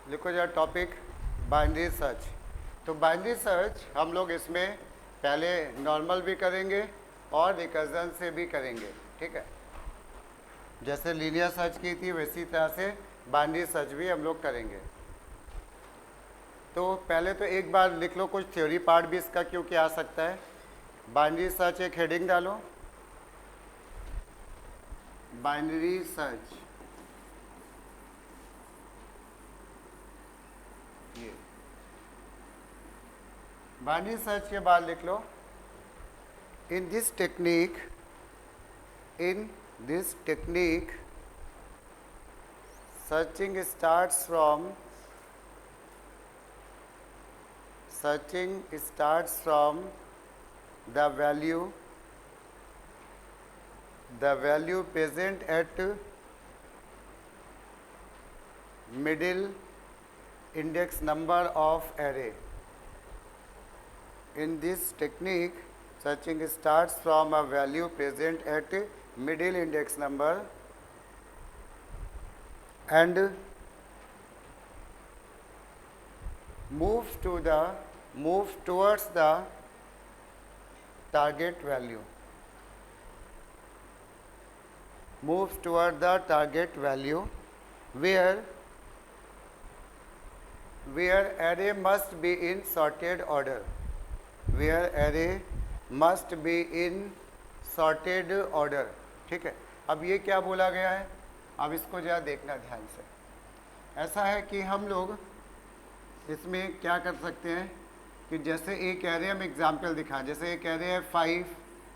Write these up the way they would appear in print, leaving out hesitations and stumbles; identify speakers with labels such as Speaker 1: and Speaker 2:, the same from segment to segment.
Speaker 1: लिखो जरा topic binary search. तो बाइनरी सर्च हम लोग इसमें पहले नॉर्मल भी करेंगे और रिकर्जन से भी करेंगे, ठीक है। जैसे लीनियर सर्च की थी वैसी तरह से बाइनरी सर्च भी हम लोग करेंगे। तो पहले तो एक बार लिख लो कुछ थ्योरी पार्ट भी इसका क्यों क्या आ सकता है। बाइनरी सर्च एक हेडिंग डालो, बाइनरी सर्च। ये बाइनरी सर्च के बाद लिख लो in this technique searching starts from the value present at middle index number of array. In this technique, searching starts from a value present at middle index number and moves towards the target value. Moves toward the target value where array must be in sorted order. Where array must be in sorted order. ठीक है। अब ये क्या बोला गया है, अब इसको जरा देखना ध्यान से। ऐसा है कि हम लोग इसमें क्या कर सकते हैं कि जैसे एक एरे हम एग्जाम्पल दिखाएं। जैसे एक एरे है 5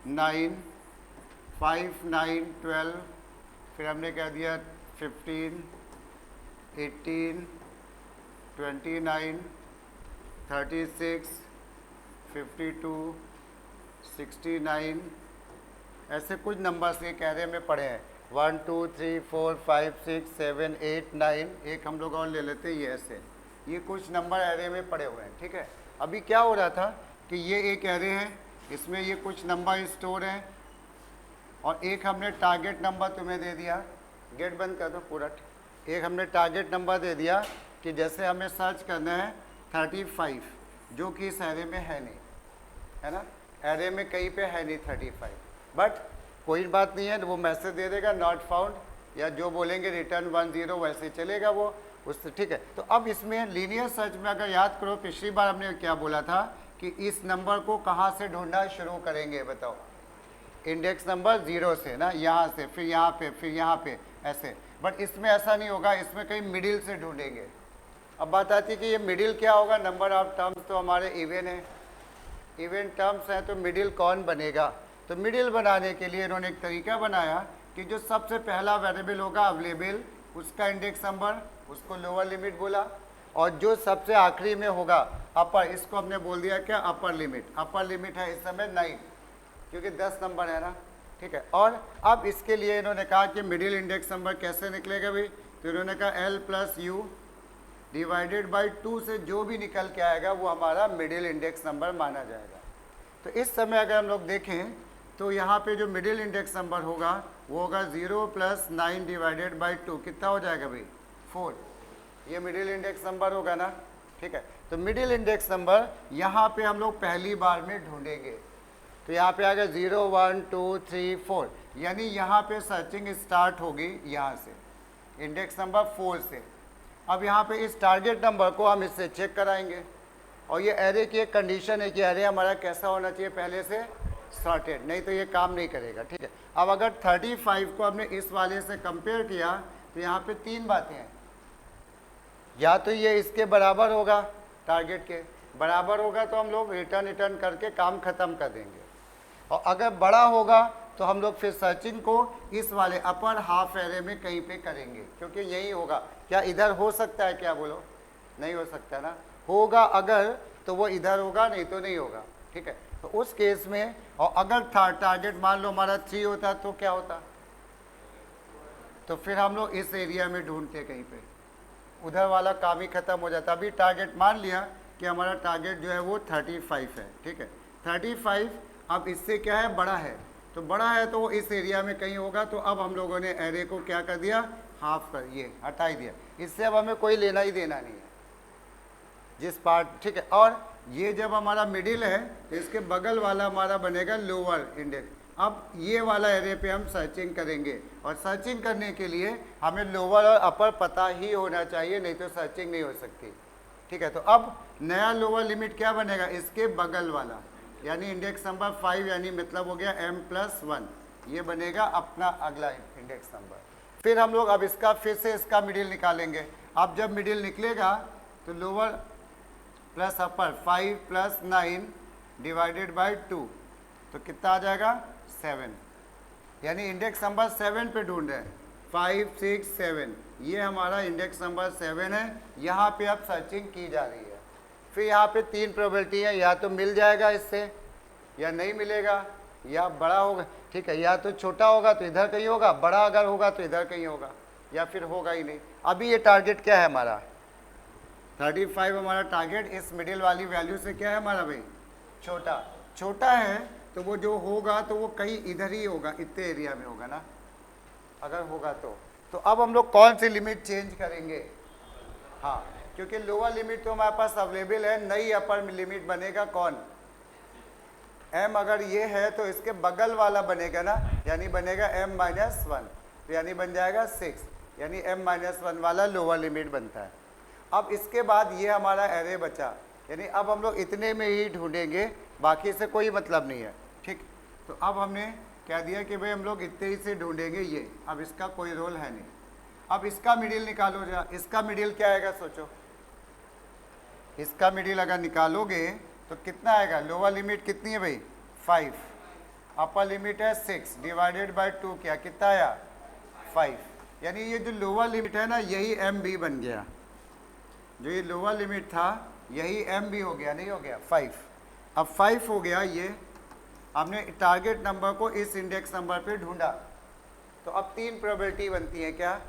Speaker 1: 9 12, फिर हमने कह दिया 15 18 29 36 52 69, ऐसे कुछ नंबर्स एक एरे में पड़े हैं। 1 2 3 4 5 6 7 8 9, एक हम लोग और ले लेते हैं। ये ऐसे ये कुछ नंबर एरे में पड़े हुए हैं, ठीक है। अभी क्या हो रहा था कि ये एक एरे है, इसमें ये कुछ नंबर स्टोर हैं और एक हमने टारगेट नंबर तुम्हें दे दिया। गेट बंद कर दो पूरा। एक हमने टारगेट नंबर दे दिया कि जैसे हमें सर्च करना है 35, जो कि इस एरे में है नहीं, है ना। एरे में कहीं पे है नहीं 35, बट कोई बात नहीं है, वो मैसेज दे देगा नॉट फाउंड, या जो बोलेंगे रिटर्न 10 वैसे चलेगा वो उससे, ठीक है। तो अब इसमें लीनियर सर्च में अगर याद करो पिछली बार हमने क्या बोला था कि इस नंबर को कहाँ से ढूंढना शुरू करेंगे, बताओ। इंडेक्स नंबर 0 से ना, यहाँ से, फिर यहाँ पे, फिर यहाँ पे, ऐसे। बट इसमें ऐसा नहीं होगा, इसमें कहीं मिडिल से ढूंढेंगे। अब बात आती है कि ये मिडिल क्या होगा। नंबर ऑफ टर्म्स तो हमारे इवन है, इवन टर्म्स हैं, तो मिडिल कौन बनेगा। तो मिडिल बनाने के लिए इन्होंने एक तरीका बनाया कि जो सबसे पहला वेरिएबल होगा अवेलेबल, उसका इंडेक्स नंबर, उसको लोअर लिमिट बोला, और जो सबसे आखिरी में होगा अपर, इसको हमने बोल दिया क्या, अपर लिमिट। अपर लिमिट है इस समय 9, क्योंकि 10 नंबर है ना, ठीक है। और अब इसके लिए इन्होंने कहा कि मिडिल इंडेक्स नंबर कैसे निकलेगा भाई, तो इन्होंने कहा L+U डिवाइडेड बाई 2 से जो भी निकल के आएगा वो हमारा मिडिल इंडेक्स नंबर माना जाएगा। तो इस समय अगर हम लोग देखें तो यहाँ पे जो मिडिल इंडेक्स नंबर होगा वो होगा 0 + 9 डिवाइडेड बाई 2, कितना हो जाएगा भाई 4। ये मिडिल इंडेक्स नंबर होगा ना, ठीक है। तो मिडिल इंडेक्स नंबर यहाँ पे हम लोग पहली बार में ढूंढेंगे। तो यहाँ पे आएगा 0 1 2 3 4, यानी यहाँ पे सर्चिंग स्टार्ट होगी यहाँ से, इंडेक्स नंबर 4 से। अब यहाँ पे इस टारगेट नंबर को हम इससे चेक कराएंगे, और ये एरे की एक कंडीशन है कि एरे हमारा कैसा होना चाहिए, पहले से सॉर्टेड, नहीं तो ये काम नहीं करेगा, ठीक है। अब अगर 35 को हमने इस वाले से कंपेयर किया तो यहाँ पे 3 बातें हैं। या तो ये इसके बराबर होगा, टारगेट के बराबर होगा तो हम लोग रिटर्न करके काम खत्म कर देंगे, और अगर बड़ा होगा तो हम लोग फिर सर्चिंग को इस वाले अपर हाफ एरे में कहीं पे करेंगे, क्योंकि यही होगा। क्या इधर हो सकता है, क्या बोलो, नहीं हो सकता ना। होगा अगर तो वो इधर होगा, नहीं तो नहीं होगा, ठीक है। तो उस केस में, और अगर टारगेट मान लो हमारा 3 होता तो क्या होता, तो फिर हम लोग इस एरिया में ढूंढते कहीं पे, उधर वाला काम ही खत्म हो जाता। अभी टारगेट मान लिया कि हमारा टारगेट जो है वो 35 है, ठीक है। 35 अब इससे क्या है, बड़ा है, तो बड़ा है तो वो इस एरिया में कहीं होगा। तो अब हम लोगों ने एरे को क्या कर दिया, हाफ कर, ये हटा ही दिया, इससे अब हमें कोई लेना ही देना नहीं है जिस पार्ट, ठीक है। और ये जब हमारा मिडिल है तो इसके बगल वाला हमारा बनेगा लोअर इंडेक्स। अब ये वाला एरे पे हम सर्चिंग करेंगे, और सर्चिंग करने के लिए हमें लोअर और अपर पता ही होना चाहिए, नहीं तो सर्चिंग नहीं हो सकती, ठीक है। तो अब नया लोअर लिमिट क्या बनेगा, इसके बगल वाला, यानी इंडेक्स नंबर 5, यानी मतलब हो गया m+1, ये बनेगा अपना अगला इंडेक्स नंबर। फिर हम लोग अब इसका फिर से इसका मिडिल निकालेंगे। अब जब मिडिल निकलेगा तो lower plus upper 5 + 9 divided by 2, तो कितना आ जाएगा 7, यानी इंडेक्स नंबर 7 पे ढूंढ रहे हैं, 5 6 7, ये हमारा इंडेक्स नंबर 7 है। यहाँ पे अब सर्चिंग की जा रही है। फिर यहाँ पे 3 प्रोबेबिलिटी है, या तो मिल जाएगा इससे, या नहीं मिलेगा, या बड़ा होगा, ठीक है, या तो छोटा होगा तो इधर कहीं होगा, बड़ा अगर होगा तो इधर कहीं होगा, या फिर होगा ही नहीं। अभी ये टारगेट क्या है हमारा 35, हमारा टारगेट इस मिडिल वाली वैल्यू से क्या है हमारा भाई, छोटा। छोटा है तो वो जो होगा तो वो कहीं इधर ही होगा, इतने एरिया में होगा ना, अगर होगा तो अब हम लोग कौन सी लिमिट चेंज करेंगे, हाँ, क्योंकि लोअर लिमिट तो हमारे पास अवेलेबल है, नई अपर लिमिट बनेगा कौन, m अगर ये है तो इसके बगल वाला बनेगा ना, यानी बनेगा m-1, तो यानी बन जाएगा 6, यानी m-1 वाला लोअर लिमिट बनता है। अब इसके बाद ये हमारा एरे बचा, यानी अब हम लोग इतने में ही ढूंढेंगे, बाकी से कोई मतलब नहीं है, ठीक। तो अब हमने कह दिया कि भाई हम लोग इतने ही से ढूंढेंगे ये, अब इसका कोई रोल है नहीं। अब इसका मिडिल निकालो जरा, इसका मिडिल क्या आएगा सोचो, इसका मिडिल अगर निकालोगे तो कितना आएगा, लोअर लिमिट कितनी है भाई 5, अपर लिमिट है 6 डिवाइडेड बाई 2, क्या कितना आया 5, यानी ये जो लोअर लिमिट है ना यही एम बी बन गया, जो ये लोअर लिमिट था यही एम बी हो गया, नहीं हो गया 5। अब 5 हो गया ये, हमने टारगेट नंबर को इस इंडेक्स नंबर पे ढूंढा, तो अब 3 प्रोबेबिलिटी बनती है, क्या,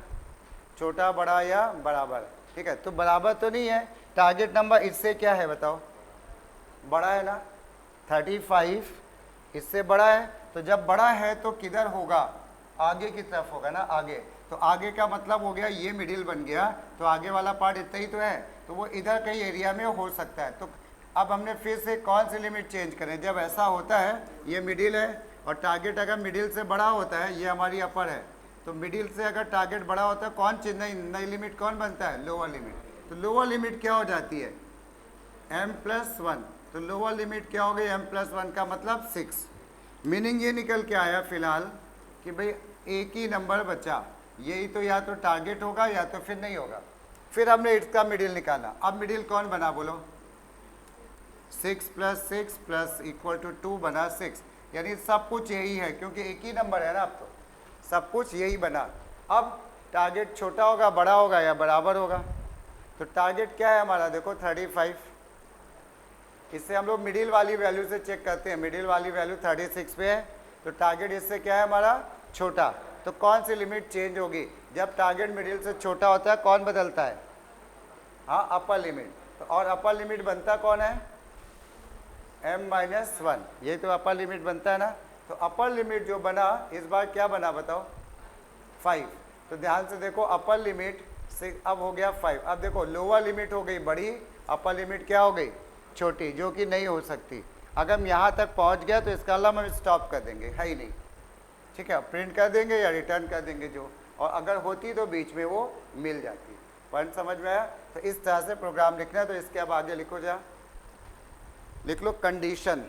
Speaker 1: छोटा बड़ा या बराबर, ठीक है। तो बराबर तो नहीं है, टारगेट नंबर इससे क्या है बताओ, बड़ा है ना, 35 इससे बड़ा है, तो जब बड़ा है तो किधर होगा, आगे की तरफ होगा ना, आगे। तो आगे का मतलब हो गया ये मिडिल बन गया, तो आगे वाला पार्ट इतना ही तो है, तो वो इधर कहीं एरिया में हो सकता है। तो अब हमने फिर से कौन सी लिमिट चेंज करें, जब ऐसा होता है ये मिडिल है और टारगेट अगर मिडिल से बड़ा होता है, ये हमारी अपर है, तो मिडिल से अगर टारगेट बड़ा होता है कौन चीज नई लिमिट कौन बनता है, लोअर लिमिट। तो लोअर लिमिट क्या हो जाती है m+1, तो लोअर लिमिट क्या हो गई m+1 का मतलब 6। मीनिंग ये निकल के आया फिलहाल कि भाई एक ही नंबर बचा, यही तो या तो टारगेट होगा या तो फिर नहीं होगा। फिर हमने इसका मिडिल निकाला, अब मिडिल कौन बना बोलो, 6 + 6 + 2 बना 6, यानी सब कुछ यही है, क्योंकि एक ही नंबर है ना, अब तो सब कुछ यही बना। अब टारगेट छोटा होगा बड़ा होगा या बराबर होगा, तो टारगेट क्या है हमारा देखो 35, इससे हम लोग मिडिल वाली वैल्यू से चेक करते हैं, मिडिल वाली वैल्यू 36 पे है, तो टारगेट इससे क्या है हमारा छोटा। तो कौन सी लिमिट चेंज होगी, जब टारगेट मिडिल से छोटा होता है कौन बदलता है, हाँ अपर लिमिट। तो और अपर लिमिट बनता कौन है m-1, ये तो अपर लिमिट बनता है ना। तो अपर लिमिट जो बना इस बार क्या बना बताओ 5। तो ध्यान से देखो अपर लिमिट से अब हो गया 5। अब देखो लोअर लिमिट हो गई बड़ी, अपर लिमिट क्या हो गई छोटी, जो कि नहीं हो सकती। अगर हम यहाँ तक पहुँच गया तो इसका अलावा हम स्टॉप कर देंगे, है ही नहीं, ठीक है, प्रिंट कर देंगे या रिटर्न कर देंगे जो, और अगर होती तो बीच में वो मिल जाती। पॉइंट समझ में आया। तो इस तरह से प्रोग्राम लिखना है। तो इसके अब आगे लिखो, जा लिख लो condition,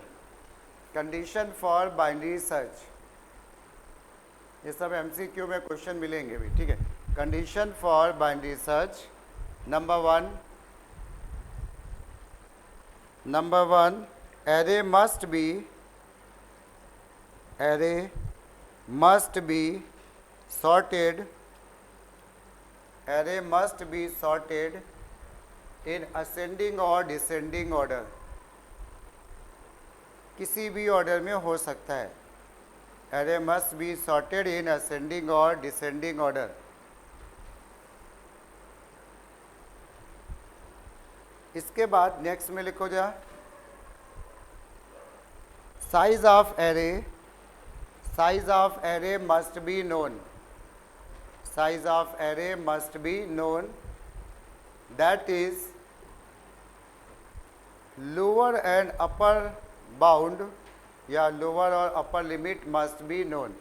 Speaker 1: condition for binary search. ये सब MCQ में क्वेश्चन मिलेंगे भी, ठीक है। Condition for binary search, number one array must be sorted in ascending or descending order। किसी भी ऑर्डर में हो सकता है। array must be sorted in ascending or descending order। इसके बाद नेक्स्ट में लिखो जा size of array must be known. size of array must be known, that is lower and upper bound या lower और upper limit must be known,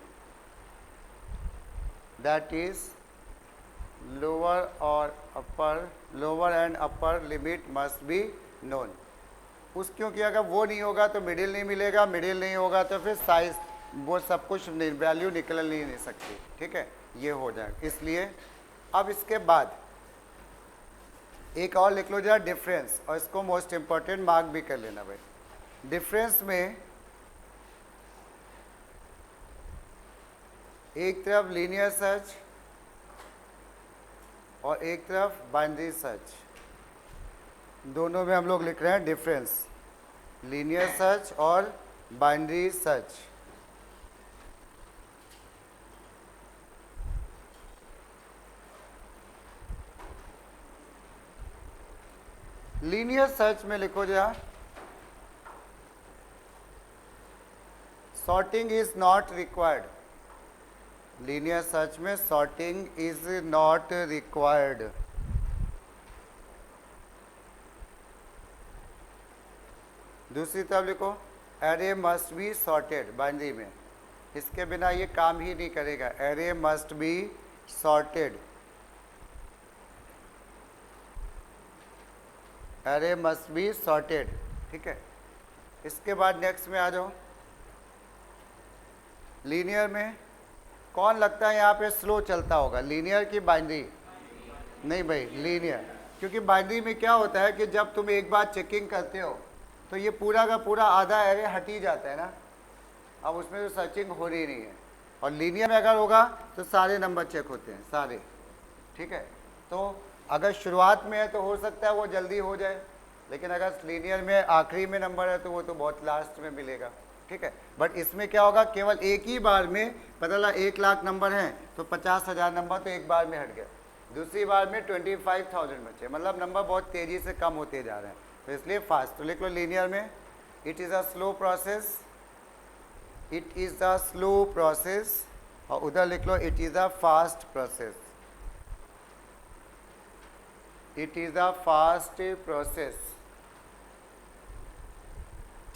Speaker 1: that is lower and upper limit must be known. उस क्योंकि अगर वो नहीं होगा तो middle नहीं मिलेगा, मिडिल नहीं होगा तो फिर साइज वो सब कुछ वैल्यू निकल नहीं सकती, ठीक है, ये हो जाएगा. इसलिए अब इसके बाद एक और लिख लो जरा डिफरेंस, और इसको मोस्ट इंपॉर्टेंट मार्क भी कर लेना भाई. डिफरेंस में एक तरफ लीनियर सर्च और एक तरफ बाइनरी सर्च, दोनों में हम लोग लिख रहे हैं डिफरेंस, लीनियर सर्च और बाइनरी सर्च. लीनियर सर्च में लिखो जरा sorting is not required. Linear search में सॉर्टिंग इज नॉट रिक्वायर्ड. दूसरी तरफ लिखो array must be sorted. Binary में इसके बिना ये काम ही नहीं करेगा. Array must be sorted. Array must be sorted, ठीक है. इसके बाद नेक्स्ट में आ जाओ. लीनियर में कौन लगता है यहाँ पे स्लो चलता होगा, लीनियर की बाइनरी? नहीं भाई, लीनियर. क्योंकि बाइनरी में क्या होता है कि जब तुम एक बार चेकिंग करते हो तो ये पूरा का पूरा आधा एरे हट ही जाता है ना, अब उसमें तो सर्चिंग हो रही नहीं है. और लीनियर में अगर होगा तो सारे नंबर चेक होते हैं, सारे, ठीक है. तो अगर शुरुआत में है तो हो सकता है वो जल्दी हो जाए, लेकिन अगर लीनियर में आखिरी में नंबर है तो वो तो बहुत लास्ट में मिलेगा, ठीक है. बट इसमें क्या होगा, केवल एक ही बार में पता लगा 1,00,000 नंबर हैं तो 50,000 नंबर तो एक बार में हट गया. दूसरी बार में 25,000 बचे, मतलब नंबर बहुत तेज़ी से कम होते जा रहे हैं, तो इसलिए फास्ट. तो लिख लो लीनियर में it is a slow process, it is a slow process, और उधर लिख लो it is a fast process. It is a fast process,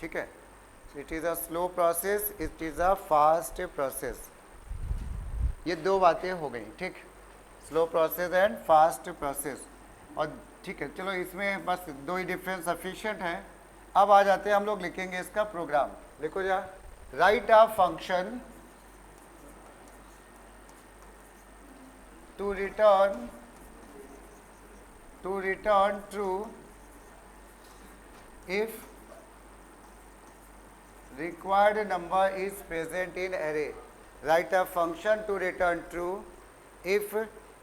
Speaker 1: ठीक है. It is a slow process, it is a fast process. ये दो बातें हो गई, ठीक. Slow process and fast process. और ठीक है, चलो इसमें बस दो ही डिफरेंस सफिशिएंट हैं. अब आ जाते हैं हम लोग लिखेंगे इसका प्रोग्राम. देखो जा, write a function to return true if required number is present in array. Write a function to return true if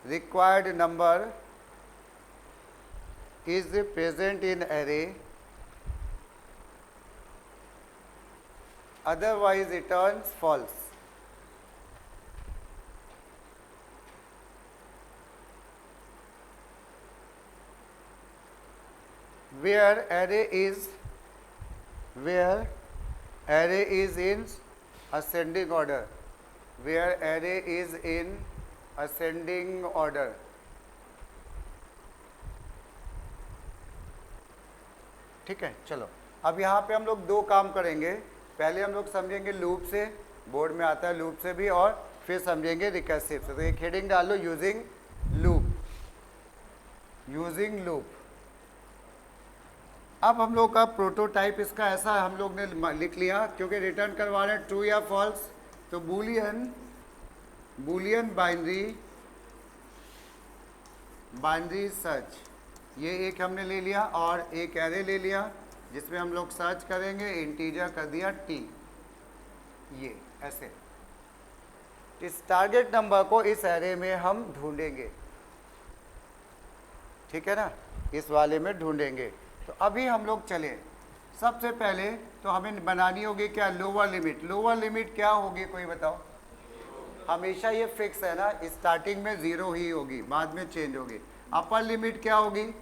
Speaker 1: required number is present in array, otherwise returns false. Where array is in ascending order. Where array is in ascending order. ठीक है. चलो अब यहाँ पे हम लोग दो काम करेंगे. पहले हम लोग समझेंगे लूप से, बोर्ड में आता है लूप से भी, और फिर समझेंगे रिकर्सिव से. तो एक हेडिंग डाल लो, यूजिंग लूप. Using loop. अब हम लोग का प्रोटोटाइप इसका ऐसा हम लोग ने लिख लिया, क्योंकि रिटर्न करवा रहे हैं ट्रू या फॉल्स. तो बूलियन बाइनरी सर्च, ये एक हमने ले लिया, और एक एरे ले लिया जिसमें हम लोग सर्च करेंगे. इंटीजर कर दिया t, ये ऐसे. इस टारगेट नंबर को इस एरे में हम ढूंढेंगे, ठीक है ना, इस वाले में ढूंढेंगे. तो अभी हम लोग चले. सबसे पहले तो हमें बनानी होगी क्या, लोअर लिमिट. लोअर लिमिट क्या होगी, कोई बताओ. हमेशा ये फिक्स है ना, स्टार्टिंग में 0 ही होगी, बाद में चेंज होगी. अपर लिमिट क्या होगी,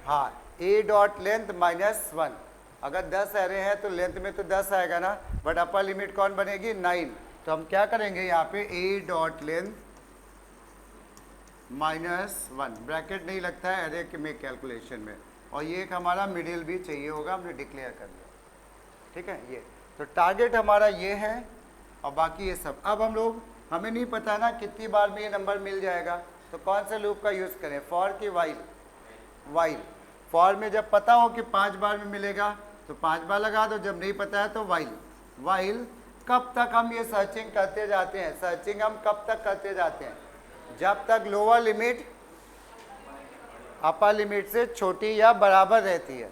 Speaker 1: हाँ, a डॉट लेंथ -1. अगर 10 एरे हैं तो लेंथ में तो 10 आएगा ना, बट अपर लिमिट कौन बनेगी, 9. तो हम क्या करेंगे यहाँ पे a डॉट लेंथ -1, ब्रैकेट नहीं लगता है एरे के में कैलकुलेशन में, और ये एक हमारा मिडिल भी चाहिए होगा, हमने डिक्लेयर कर दिया, ठीक है। ये तो टारगेट हमारा ये है, और बाकी ये सब। अब हम लोग, हमें नहीं पता ना कितनी बार में ये नंबर मिल जाएगा, तो कौन सा लूप का यूज़ करें, फॉर की वाइल? वाइल। फॉर में जब पता हो कि 5 बार में मिलेगा तो 5 बार लगा दो, जब नहीं पता है तो वाइल। वाइल कब तक हम ये सर्चिंग करते जाते हैं, सर्चिंग हम कब तक करते जाते हैं, जब तक लोअर लिमिट अपर लिमिट से छोटी या बराबर रहती है।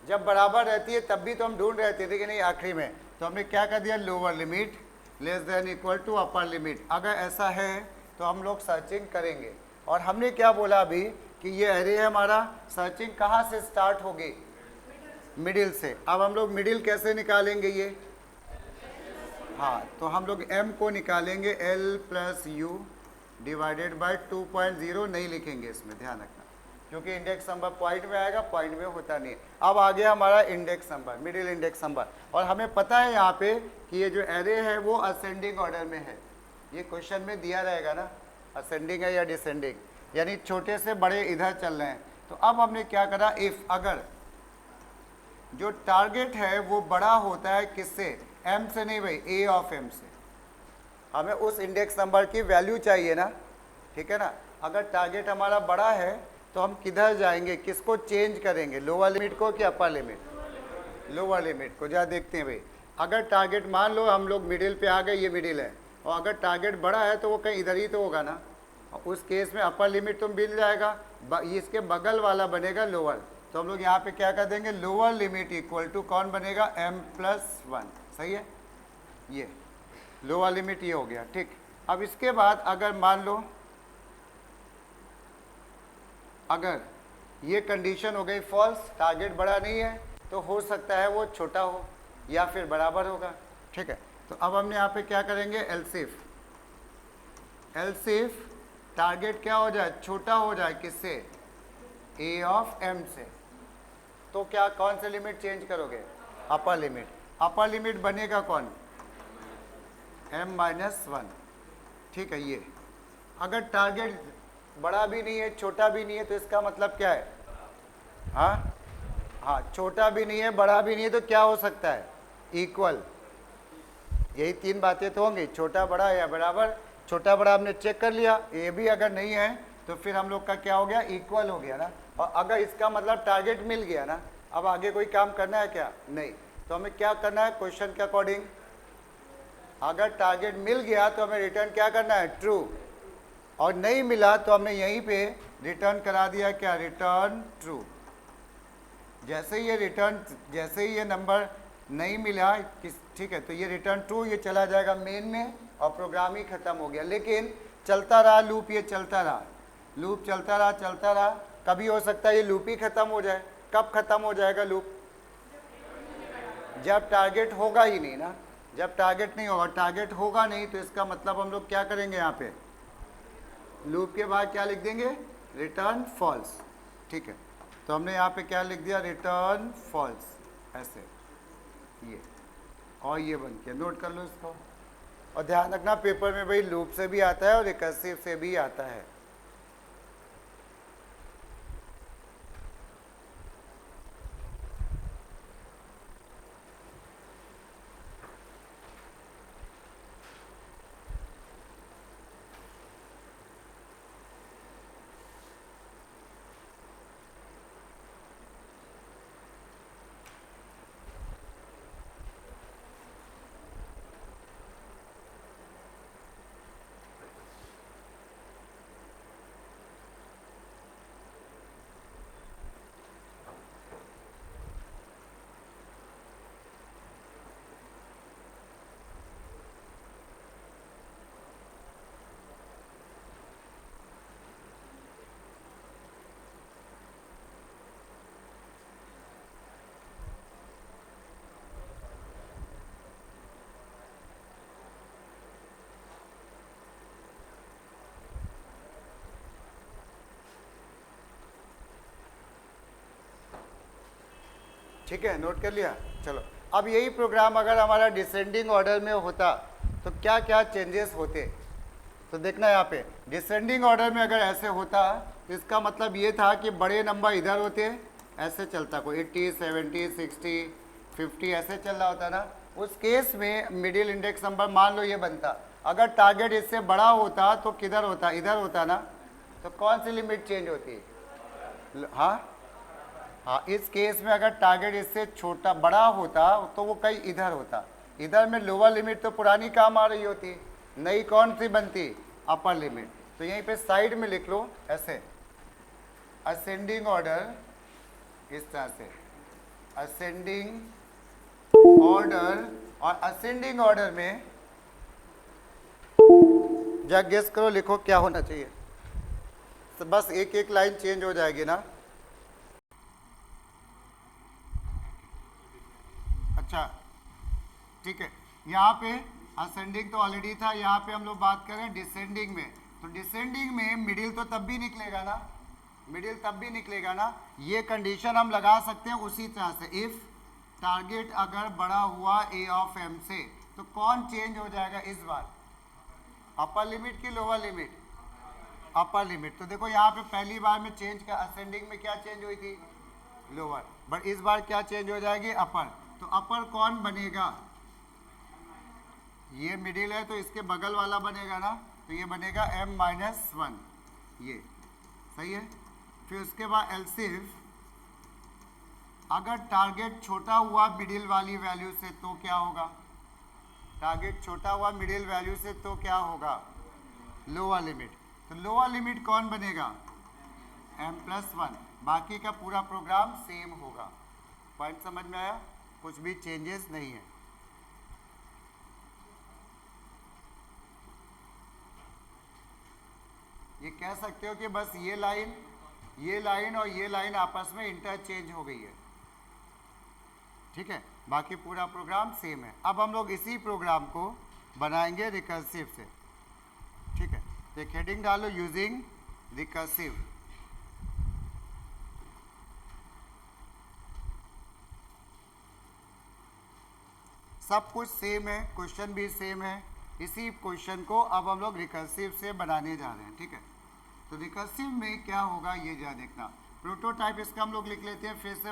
Speaker 1: जब बराबर रहती है तब भी तो हम ढूंढ रहे थे, लेकिन नहीं आखिरी में तो हमने क्या कर दिया, lower limit less than equal to upper limit. अगर ऐसा है तो हम लोग सर्चिंग करेंगे। और हमने क्या बोला अभी कि ये एरे है हमारा, सर्चिंग कहाँ से स्टार्ट होगी, मिडिल से। अब हम लोग मिडिल कैसे निकालेंगे ये, हाँ, तो हम लोग m को निकालेंगे l plus you divided by 2.0, नहीं लिखेंगे इसमें, ध्यान रखना, क्योंकि इंडेक्स नंबर पॉइंट में आएगा, पॉइंट में होता नहीं है। अब आ गया हमारा index number, middle index number, और हमें पता है यहाँ पे कि ये जो एरे है वो असेंडिंग ऑर्डर में है। ये क्वेश्चन में दिया रहेगा ना, असेंडिंग है या डिसेंडिंग, यानी छोटे से बड़े इधर चल रहे हैं। तो अब हमने क्या करा, इफ अगर जो टारगेट है वो बड़ा होता है किससे, m से नहीं भाई, a ऑफ m से। हमें उस इंडेक्स नंबर की वैल्यू चाहिए ना, ठीक है ना। अगर टारगेट हमारा बड़ा है तो हम किधर जाएंगे, किसको चेंज करेंगे, लोअर लिमिट को कि अपर लिमिट, लोअर लिमिट को। जा देखते हैं भाई, अगर टारगेट मान लो हम लोग मिडिल पे आ गए, ये मिडिल है, और अगर टारगेट बड़ा है तो वो कहीं इधर ही तो होगा ना, उस केस में अपर लिमिट तो मिल जाएगा, इसके बगल वाला बनेगा लोअर। तो हम लोग यहाँ पे क्या कर देंगे, लोअर लिमिट इक्वल टू कौन बनेगा, m+1, सही है। ये लोअर लिमिट ये हो गया, ठीक। अब इसके बाद अगर मान लो, अगर ये कंडीशन हो गई फॉल्स, टारगेट बड़ा नहीं है, तो हो सकता है वो छोटा हो या फिर बराबर होगा, ठीक है। तो अब हमने यहाँ पे क्या करेंगे, एल्सिफ, एल्सिफ टारगेट क्या हो जाए, छोटा हो जाए, किससे, a ऑफ m से। तो क्या, कौन से लिमिट चेंज करोगे, अपर लिमिट। अपर लिमिट बनेगा कौन, m-1, ठीक है। ये अगर टारगेट बड़ा भी नहीं है छोटा भी नहीं है तो इसका मतलब क्या है, हाँ हाँ, छोटा भी नहीं है बड़ा भी नहीं है तो क्या हो सकता है, इक्वल। यही 3 बातें तो होंगी, छोटा बड़ा या बराबर। छोटा बड़ा हमने चेक कर लिया, ये भी अगर नहीं है तो फिर हम लोग का क्या हो गया, इक्वल हो गया ना। और अगर इसका मतलब टारगेट मिल गया ना, अब आगे कोई काम करना है क्या, नहीं। तो हमें क्या करना है, क्वेश्चन के अकॉर्डिंग, अगर टारगेट मिल गया तो हमें रिटर्न क्या करना है, ट्रू, और नहीं मिला तो हमने यहीं पे रिटर्न करा दिया क्या, रिटर्न ट्रू। जैसे ही ये नंबर नहीं मिला किस, ठीक है, तो ये रिटर्न ट्रू, ये चला जाएगा मेन में और प्रोग्राम ही खत्म हो गया। लेकिन चलता रहा लूप, ये चलता रहा, लूप चलता रहा, कभी हो सकता है ये लूप ही खत्म हो जाए। कब खत्म हो जाएगा लूप, जब टारगेट होगा ही नहीं ना, जब टारगेट नहीं होगा, टारगेट होगा नहीं तो इसका मतलब हम लोग क्या करेंगे, यहाँ पे लूप के बाद क्या लिख देंगे, रिटर्न फॉल्स, ठीक है। तो हमने यहाँ पे क्या लिख दिया, रिटर्न फॉल्स, ऐसे ये, और ये बन के नोट कर लो इसको। और ध्यान रखना पेपर में भाई लूप से भी आता है और रिकर्सिव से भी आता है। ठीक है, नोट कर लिया। चलो अब यही प्रोग्राम अगर हमारा डिसेंडिंग ऑर्डर में होता तो क्या क्या चेंजेस होते, तो देखना यहाँ पे डिसेंडिंग ऑर्डर में अगर ऐसे होता तो इसका मतलब ये था कि बड़े नंबर इधर होते, ऐसे चलता, कोई 80, 70, 60, 50 ऐसे चल रहा होता ना। उस केस में मिडिल इंडेक्स नंबर मान लो ये बनता। अगर टारगेट इससे बड़ा होता तो किधर होता, इधर होता ना। तो कौन सी लिमिट चेंज होती? हाँ हाँ, इस केस में अगर टारगेट इससे छोटा बड़ा होता तो वो कहीं इधर होता। इधर में लोअर लिमिट तो पुरानी काम आ रही होती, नई कौन सी बनती? अपर लिमिट। तो यहीं पे साइड में लिख लो ऐसे, असेंडिंग ऑर्डर, इस तरह से असेंडिंग ऑर्डर। और असेंडिंग ऑर्डर में जरा गेस करो, लिखो क्या होना चाहिए। तो बस एक एक लाइन चेंज हो जाएगी ना। अच्छा ठीक है, यहाँ पे असेंडिंग तो ऑलरेडी था, यहाँ पे हम लोग बात करें डिसेंडिंग में। तो डिसेंडिंग में मिडिल तो तब भी निकलेगा ना, मिडिल तब भी निकलेगा ना। ये कंडीशन हम लगा सकते हैं उसी तरह से, इफ टारगेट अगर बड़ा हुआ ए ऑफ एम से, तो कौन चेंज हो जाएगा इस बार? अपर लिमिट की लोअर लिमिट? अपर लिमिट। तो देखो यहाँ पे पहली बार में चेंज का असेंडिंग में क्या चेंज हुई थी? लोअर। बट इस बार क्या चेंज हो जाएगी? अपर। तो अपर कौन बनेगा? ये मिडिल है तो इसके बगल वाला बनेगा ना, तो ये बनेगा m-1, ये सही है। फिर उसके बाद एलसीफ, अगर टारगेट छोटा हुआ मिडिल वाली वैल्यू से तो क्या होगा? टारगेट छोटा हुआ मिडिल वैल्यू से तो क्या होगा? Lower limit. तो लोअर लिमिट कौन बनेगा? m+1। बाकी का पूरा प्रोग्राम सेम होगा। पॉइंट समझ में आया? कुछ भी चेंजेस नहीं है। ये कह सकते हो कि बस ये लाइन और ये लाइन आपस में इंटरचेंज हो गई है, ठीक है। बाकी पूरा प्रोग्राम सेम है। अब हम लोग इसी प्रोग्राम को बनाएंगे रिकर्सिव से, ठीक है। तो एक हेडिंग डालो, यूजिंग रिकर्सिव। सब कुछ सेम है, क्वेश्चन भी सेम है। इसी क्वेश्चन को अब हम लोग रिकर्सिव से बनाने जा रहे हैं, ठीक है। तो रिकर्सिव में क्या होगा ये जा देखना। प्रोटोटाइप इसका हम लोग लिख लेते हैं फिर से,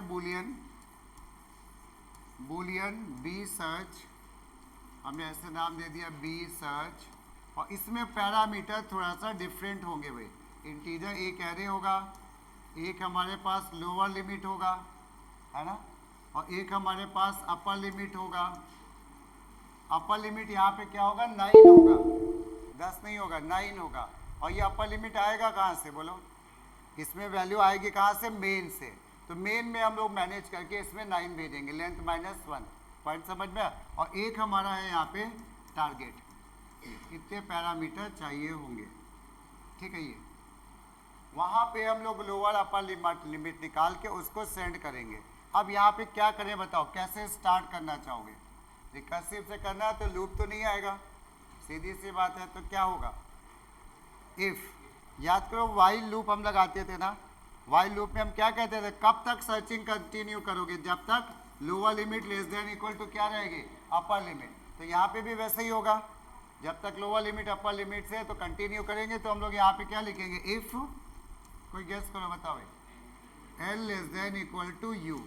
Speaker 1: बूलियन बी सर्च, हमने ऐसे नाम दे दिया बी सर्च। और इसमें पैरामीटर थोड़ा सा डिफरेंट होंगे भाई। इंटीजर एक एरे होगा, एक हमारे पास लोअर लिमिट होगा, है ना, और एक हमारे पास अपर लिमिट होगा। अपर लिमिट यहाँ पे क्या होगा? 9 होगा, 10 नहीं होगा, 9 होगा। और ये अपर लिमिट आएगा कहाँ से बोलो? इसमें वैल्यू आएगी कहाँ से? मेन से। तो मेन में हम लोग मैनेज करके इसमें 9 भेजेंगे, लेंथ -1। पॉइंट समझ में? और एक हमारा है यहाँ पे टारगेट, कितने पैरामीटर चाहिए होंगे, ठीक है। ये वहाँ पे हम लोग लोअर अपर लिमिट निकाल के उसको सेंड करेंगे। अब यहाँ पे क्या करें बताओ, कैसे स्टार्ट करना चाहोगे? रिकर्सिव से करना है तो लूप तो नहीं आएगा, सीधी सी बात है। तो क्या होगा? इफ, याद करो वाइल लूप हम लगाते थे ना। वाइल लूप में हम क्या कहते थे? कब तक सर्चिंग कंटिन्यू करोगे? जब तक lower limit less than equal to क्या रहेगी? Upper limit. तो यहाँ पे भी वैसे ही होगा, जब तक लोअर लिमिट अपर लिमिट से तो कंटिन्यू करेंगे। तो हम लोग यहाँ पे क्या लिखेंगे? इफ, कोई गेस करो बताओ, L less than equal to U.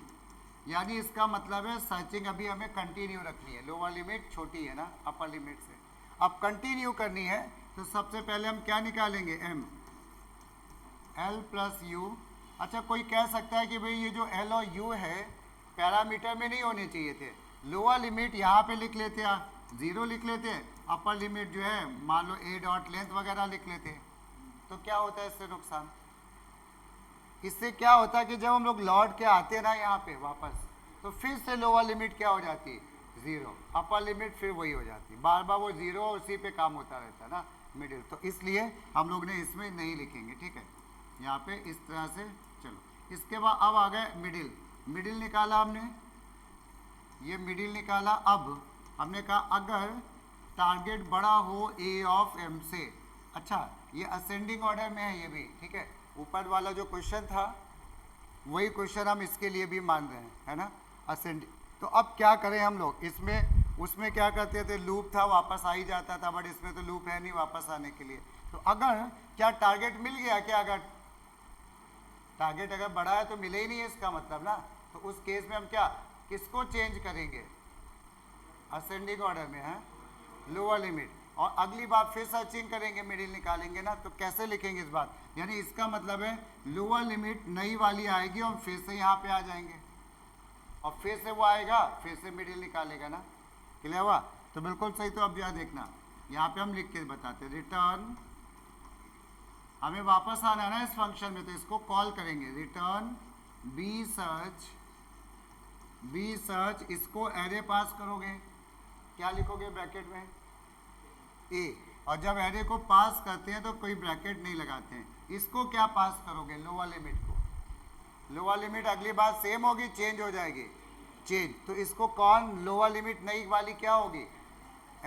Speaker 1: यानी इसका मतलब है सर्चिंग अभी हमें कंटिन्यू रखनी है। लोअर लिमिट छोटी है ना अपर लिमिट से, अब कंटिन्यू करनी है। तो सबसे पहले हम क्या निकालेंगे? m, l plus you. अच्छा, कोई कह सकता है कि भाई ये जो l और u है पैरामीटर में नहीं होने चाहिए थे। लोअर लिमिट यहाँ पे लिख लेते हैं 0 लिख लेते हैं, अपर लिमिट जो है मान लो a डॉट लेंथ वगैरह लिख लेते हैं। तो क्या होता है इससे नुकसान? इससे क्या होता है कि जब हम लोग लौट के आते हैं ना यहाँ पे वापस, तो फिर से लोअर लिमिट क्या हो जाती है? 0, अपर लिमिट फिर वही हो जाती है। बार बार वो 0 उसी पे काम होता रहता है ना मिडिल। तो इसलिए हम लोग ने इसमें नहीं लिखेंगे, ठीक है। यहाँ पे इस तरह से चलो। इसके बाद अब आ गए मिडिल। मिडिल निकाला हमने, ये मिडिल निकाला। अब हमने कहा अगर टारगेट बड़ा हो ए ऑफ एम से। अच्छा, ये असेंडिंग ऑर्डर में है ये भी, ठीक है। ऊपर वाला जो क्वेश्चन था वही क्वेश्चन हम इसके लिए भी मान रहे हैं, है ना, असेंडिंग। तो अब क्या करें हम लोग? इसमें उसमें क्या करते थे, लूप था, वापस आ ही जाता था, बट इसमें तो लूप है नहीं वापस आने के लिए। तो अगर क्या टारगेट मिल गया क्या, अगर टारगेट अगर बड़ा है तो मिले ही नहीं है इसका मतलब ना, तो उस केस में हम क्या किसको चेंज करेंगे, असेंडिंग ऑर्डर में है लोअर लिमिट, और अगली बार फिर सर्चिंग करेंगे, मिडिल निकालेंगे ना। तो कैसे लिखेंगे इस बात, यानी इसका मतलब है लोअर लिमिट नई वाली आएगी और फिर से यहाँ पे आ जाएंगे, और फिर से वो आएगा, फिर से मिडिल निकालेगा ना। क्लियर हुआ, तो बिल्कुल सही। तो अब यहाँ देखना, यहाँ पे हम लिख के बताते हैं रिटर्न, हमें वापस आना है ना इस फंक्शन में, तो इसको कॉल करेंगे रिटर्न बी सर्च, इसको एरे पास करोगे, क्या लिखोगे ब्रैकेट में ए, और जब एरे को पास करते हैं तो कोई ब्रैकेट नहीं लगाते हैं, इसको क्या पास करोगे, लोअर लिमिट को। लोअर लिमिट अगली बार सेम होगी, चेंज हो जाएगी, चेंज, तो इसको कौन लोअर लिमिट नई वाली क्या होगी,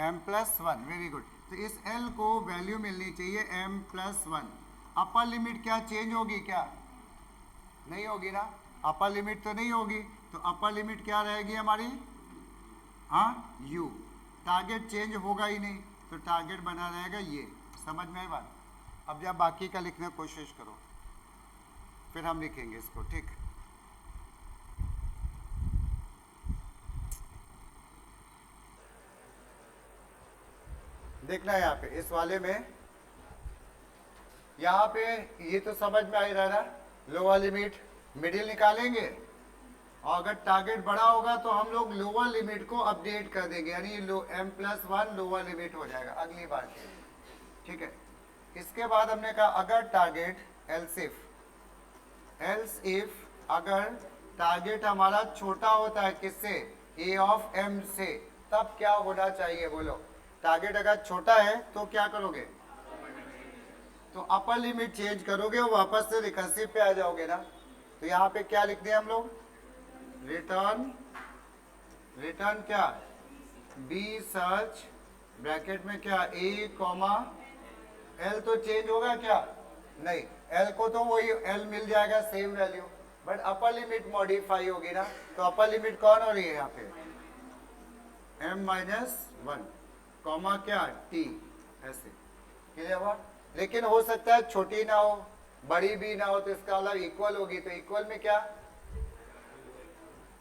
Speaker 1: m+1, वेरी गुड। तो इस l को वैल्यू मिलनी चाहिए m+1। अपर लिमिट क्या चेंज होगी, क्या नहीं होगी ना, अपर लिमिट तो नहीं होगी, तो अपर लिमिट क्या रहेगी हमारी, हाँ u, टारगेट चेंज होगा ही नहीं, तो टारगेट बना रहेगा ये। समझ में आई बात। अब जब बाकी का लिखने की कोशिश करो, फिर हम लिखेंगे इसको, ठीक। देखना यहाँ पे इस वाले में, यहाँ पे ये तो समझ में आ ही रहा ना, लोअर लिमिट मिडिल निकालेंगे, और अगर टारगेट बड़ा होगा तो हम लोग लोअर लिमिट को अपडेट कर देंगे, यानी m+1 लोअर लिमिट हो जाएगा अगली बार के लिए, ठीक है। इसके बाद हमने कहा अगर टारगेट एल्स इफ अगर टारगेट हमारा छोटा होता है किससे, a ऑफ m से, तब क्या होना चाहिए बोलो। टारगेट अगर छोटा है तो क्या करोगे, तो अपर लिमिट चेंज करोगे और वापस से रिकर्सिव पे आ जाओगे ना। तो यहाँ पे क्या लिखते हैं हम लोग, रिटर्न क्या, बी सर्च ब्रैकेट में क्या a, l, तो चेंज होगा क्या, नहीं, l को तो वही l मिल जाएगा same value, but upper limit modify होगी ना। तो अपर लिमिट कौन हो रही है यहाँ पे, m-1, कॉमा क्या t, ऐसे। क्लियर हुआ। लेकिन हो सकता है छोटी ना हो, बड़ी भी ना हो, तो इसका मतलब इक्वल होगी, तो इक्वल में क्या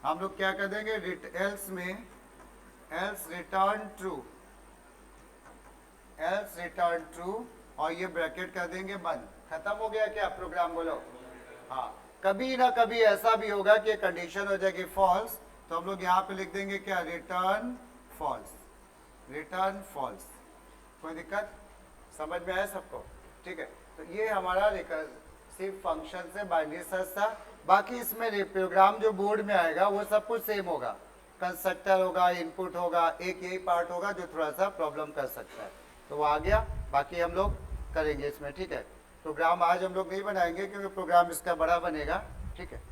Speaker 1: हम लोग क्या कर देंगे, एल्स में एल्स रिटर्न ट्रू, और ये ब्रैकेट कर देंगे बंद। खत्म हो गया क्या प्रोग्राम, बोलो। हाँ, कभी ना कभी ऐसा भी होगा कि कंडीशन हो जाएगी फॉल्स, तो हम लोग यहाँ पे लिख देंगे क्या, रिटर्न फॉल्स। कोई दिक्कत, समझ में आया सबको, ठीक है। तो ये हमारा रिकर्सिव फंक्शन से बाइनरी सर्च था। बाकी इसमें प्रोग्राम जो बोर्ड में आएगा वो सब कुछ सेम होगा, कंस्ट्रक्टर होगा, इनपुट होगा, एक यही पार्ट होगा जो थोड़ा सा प्रॉब्लम कर सकता है, तो वो आ गया। बाकी हम लोग करेंगे इसमें, ठीक है। प्रोग्राम आज हम लोग नहीं बनाएंगे क्योंकि प्रोग्राम इसका बड़ा बनेगा, ठीक है।